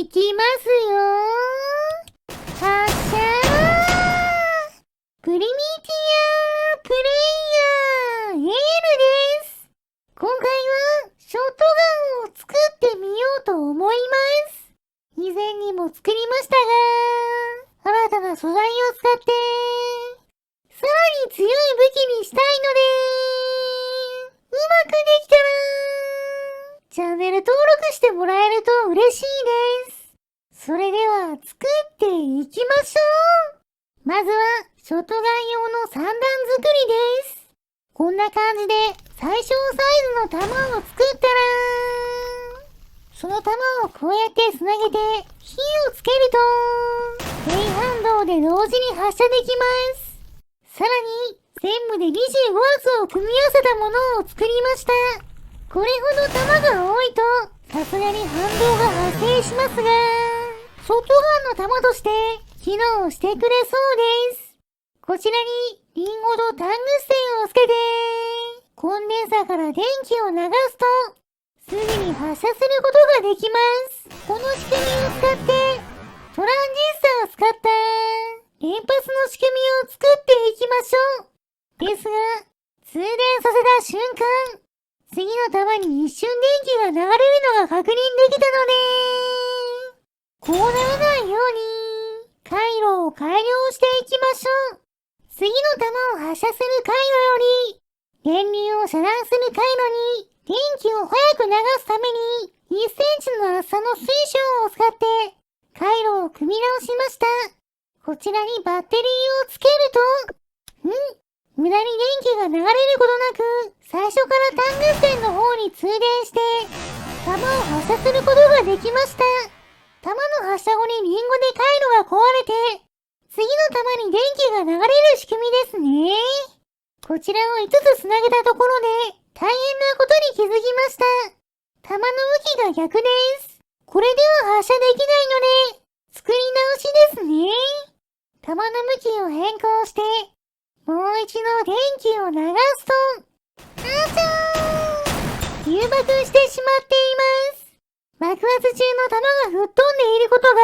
きますよ。発射プリミティアプレイヤーエールです。今回はショットガンを作ってみようと思います。以前にも作りましたが、新たな素材を使ってさらに強い武器にしたいので、うまくできたらチャンネル登録してもらえると嬉しいです。それでは作っていきましょう。まずはショットガン用の散弾作りです。こんな感じで最小サイズの弾を作ったら、その弾をこうやってつなげて火をつけると低反動で同時に発射できます。さらに全部で25発を組み合わせたものを作りました。これほど弾が多いとさすがに反動が発生しますが、ショットガンの弾として機能してくれそうです。こちらにリンゴとタングステンをつけてコンデンサーから電気を流すとすぐに発射することができます。この仕組みを使ってトランジスタを使った連発の仕組みを作っていきましょう。ですが、通電させた瞬間、次の弾に一瞬電気が流れるのが確認できたので、こうならないように回路を改良していきましょう。次の弾を発射する回路より電流を遮断する回路に電気を早く流すために1センチの厚さの水晶を使って回路を組み直しました。こちらにバッテリーをつけると、無駄に電気が流れることなく最初からタングステンの方に通電して弾を発射することができました。弾の発射後にリンゴで回路が壊れて次の弾に電気が流れる仕組みですね。こちらを5つつなげたところで大変なことに気づきました。弾の向きが逆です。これでは発射できないので作り直しですね。弾の向きを変更してもう一度電気を流すと、誘爆してしまっています。爆発中の弾が吹っ飛んでいることが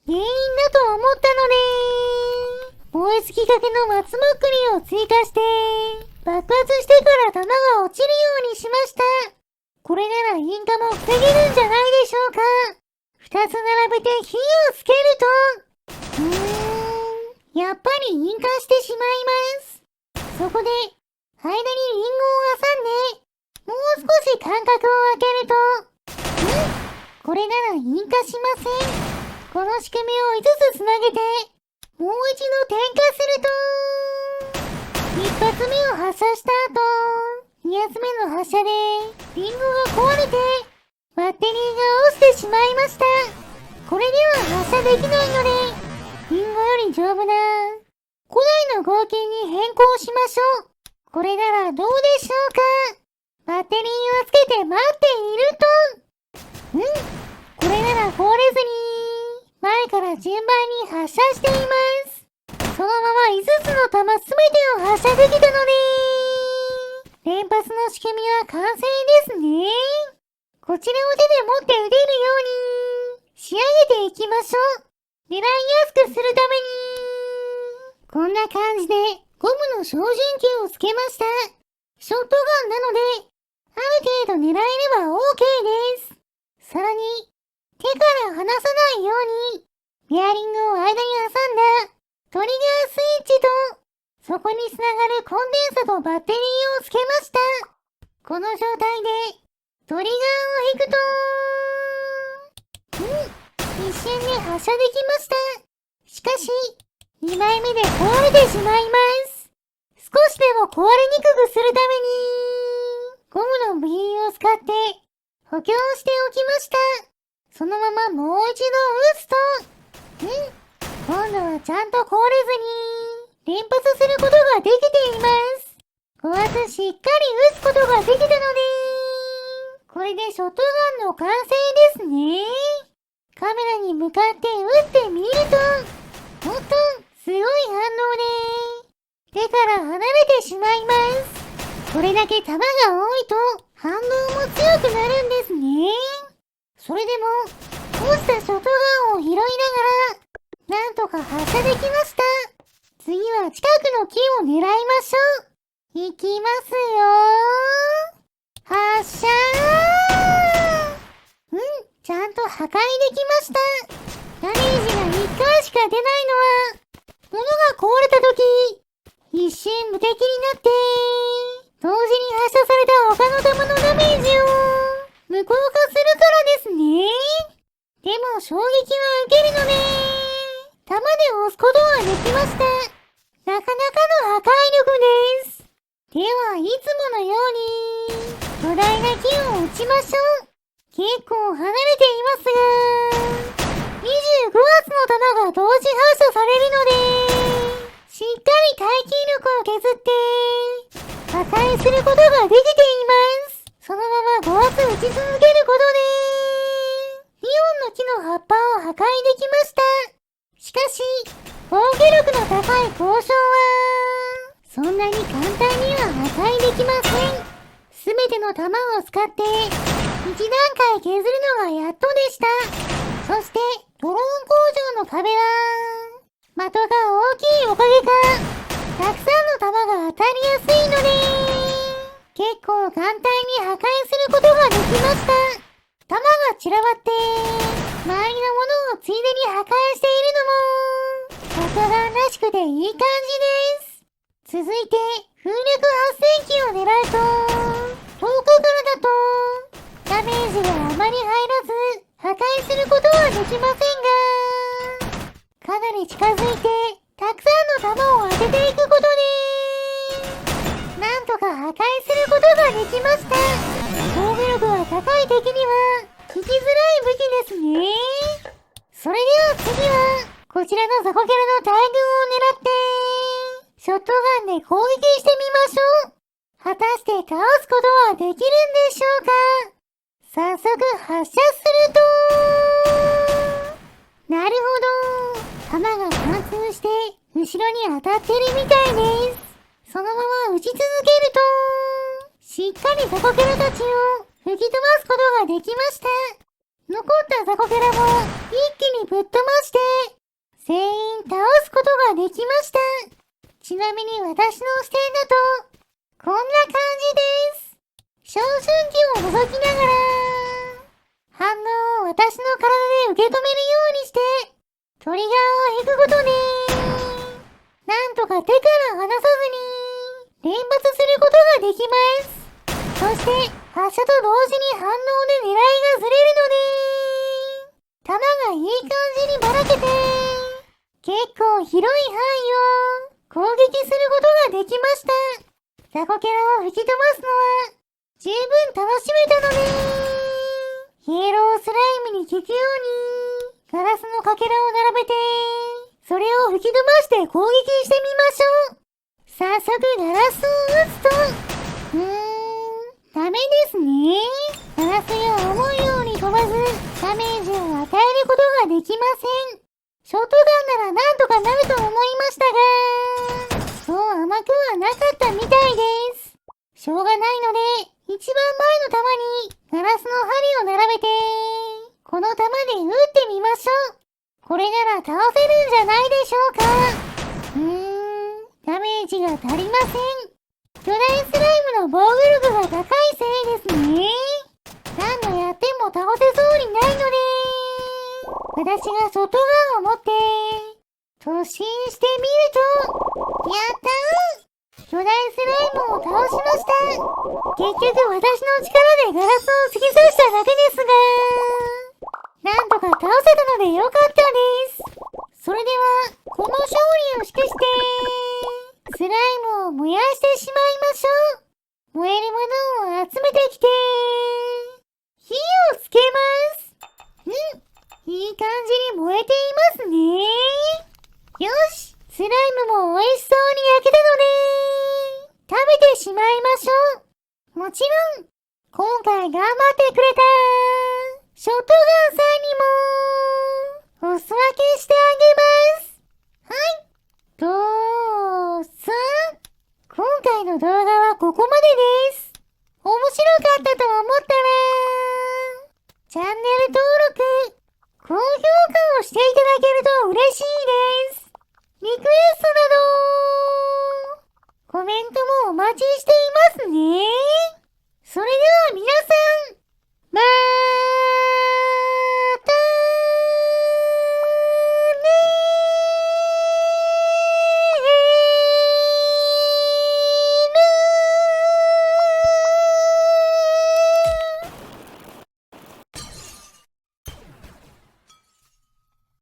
原因だと思ったので、燃え尽きかけの松ぼっくりを追加して爆発してから弾が落ちるようにしました。これなら引火も防げるんじゃないでしょうか。2つ並べて火をつけると、やっぱり引火してしまいます。そこで間にリンゴを挟んでもう少し間隔を空けると、これなら引火しません。この仕組みを5つつなげてもう一度点火すると、1発目を発射した後2発目の発射でリンゴが壊れてバッテリーが落ちてしまいました。これでは発射できないのでリンゴより丈夫な古代の合金に変更しましょう。これならどうでしょうか。バッテリーをつけて待っていると、これなら壊れずに前から順番に発射しています。そのまま5つの弾すべてを発射できたので、連発の仕組みは完成ですね。こちらを手で持って撃てるように仕上げていきましょう。狙いやすくするためにこんな感じでゴムの照準器をつけました。ショットガンなのである程度狙えれば OK です。さらに手から離さないようにベアリングを間に挟んだトリガースイッチとそこにつながるコンデンサとバッテリーをつけました。この状態でトリガーを引くと、一瞬で発射できました。しかし2枚目で壊れてしまいます。少しでも壊れにくくするためにゴムの部品を使って補強しておきました。そのままもう一度撃つと、今度はちゃんと壊れずに連発することができています。5発しっかり撃つことができたので、これでショットガンの完成ですね。カメラに向かって撃ってみると、おっと、すごい反応で手から離れてしまいます。これだけ弾が多いと反動も強くなるんですね。それでも落ちたショットとか発射できました。次は近くの木を狙いましょう。いきますよー。発射ー。ちゃんと破壊できました。ダメージが1回しか出ないのは、物が壊れた時、一瞬無敵になって、同時に発射された他の弾のダメージを無効化するからですね。でも衝撃は受けるので、弾で押すことはできました。なかなかの破壊力です。では、いつものように、巨大な木を撃ちましょう。結構離れていますが、25発の弾が同時発射されるので、しっかり耐久力を削って、破壊することができています。そのまま5発撃ち続けることで、イオンの木の葉っぱを破壊できました。しかし、防御力の高い交渉は、そんなに簡単には破壊できません。すべての弾を使って、1段階削るのがやっとでした。そして、ドローン工場の壁は、的が大きいおかげか、たくさんの弾が当たりやすいので、結構簡単に破壊することができました。弾が散らばって、周りのものをついでに破壊しているのも、爆弾らしくていい感じです。続いて、風力発電機を狙うと、遠くからだと、ダメージがあまり入らず、破壊することはできませんが、かなり近づいて、たくさんの弾を当てていくことで、なんとか破壊することができました。防御力が高い敵には、効きづらい武器ですね。それでは次は、こちらのザコキャラの大群を狙って、ショットガンで攻撃してみましょう。果たして倒すことはできるんでしょうか。早速発射すると、なるほど。弾が貫通して後ろに当たってるみたいです。そのまま撃ち続けると、しっかりザコキャラたちを吹き飛ばすことができました。残ったザコキャラも一気にぶっ飛ばして、全員倒すことができました。ちなみに私の視点だと、こんな感じです。小春期を覗きながら、反応を私の体で受け止めるようにして、トリガーを引くことで、なんとか手から離さずに、連発することができます。そして、発射と同時に反応で狙いがずれるので、弾がいい感じにばらけて、結構広い範囲を攻撃することができました。ザコキャラを吹き飛ばすのは、十分楽しめたので、イエロースライムに効くように、ガラスのかけらを並べて、それを吹き飛ばして攻撃してみましょう。早速ガラスを撃つと、ダメですね。ガラスが思うように飛ばず、ダメージを与えることができません。ショットガンならなんとかなると思いましたが、そう甘くはなかったみたいです。しょうがないので、一番前の弾にガラスの針を並べて、この弾で撃ってみましょう。これなら倒せるんじゃないでしょうか。ダメージが足りません。巨大スライムの防御力が高いせいですね。何度やっても倒せそうにないので、私がショットガンを持って、突進してみると、やったー！巨大スライムを倒しました。結局私の力でガラスを突き刺しただけですが、なんとか倒せたのでよかったです。それでは、この勝利を祝して、スライムを燃やしてしまいましょう。燃えるものを集めてきて、火をつけます。いい感じに燃えていますね。よし、スライムも美味しそうに焼けたので、食べてしまいましょう。もちろん、今回頑張ってくれた、ショットガンさんにも、お裾分けしてあげます。はい、どうぞ。今回の動画はここまでです。面白かったと思ったら、チャンネル登録、高評価をしていただけると嬉しいです。リクエストなど、コメントもお待ちしていますね。それでは皆さん、ま